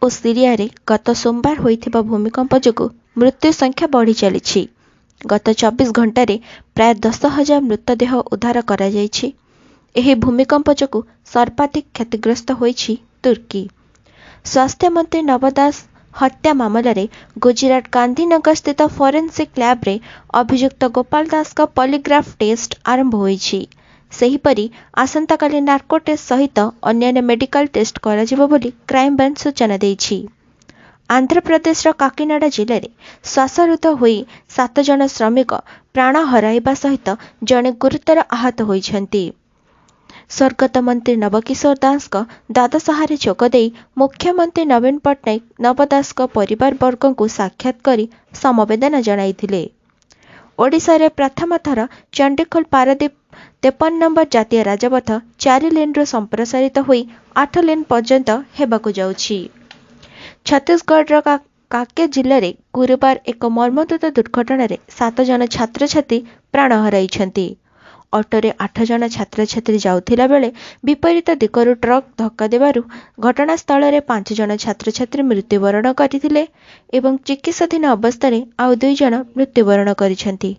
और सीरिया रे गत सोमवार होइथिबा भूमिकंप जोगु मृत्यु संख्या बढ़ी चली। गत 24 घंटे प्राय 10,000 मृतदेह उद्धार करा जायछि। एही भूमिकंप जोगु सर्वाधिक क्षतिग्रस्त होइछि तुर्की। स्वास्थ्य मंत्री नव दास हत्या मामलें गुजरात गांधीनगर स्थित फोरेन्सिक लैब रे अभियुक्त गोपाल दास का पॉलीग्राफ टेस्ट आरंभ होइछि। सेहीपरि आसंता काली नार्को टेस्ट सहित अन्य मेडिकल टेस्ट कराजिबो बोली क्राइम ब्रांच सूचना देइछि। आंध्र प्रदेश काकीनाडा जिले में श्वासरुद्ध होई 7 जन श्रमिक प्राण हराइबा सहित जड़े गुरुतर आहत होइछन्ति। स्वर्गत मंत्री नवकिशोर दास द्वादशहारे जोगदे मुख्यमंत्री नवीन पट्टनायक नव दास परिवार वर्ग को साक्षात करी समवेदना जणाइथिले। ओडिशा रे प्रथम थर चंडीखोल पारादीप 53 नंबर जातीय राजपथ 4 लेन रु संप्रसारित होई 8 लेन पर्यंत हेबाकु जाउछि। छत्तीसगढ़ काके जिले में गुरुवार एक मर्मन्तुद दुर्घटना 7 जन छात्र छात्री प्राण हराइछन्ति। ऑटोरे 8 जन छात्र छात्री जाउथिला बेले विपरीत दिगरु ट्रक धक्का देबारु घटनास्थल में 5 जन छात्र छात्री मृत्युवरण करथिले एवं चिकित्साधीन अवस्था आउ 2 जन मृत्युवरण करिछन्ति।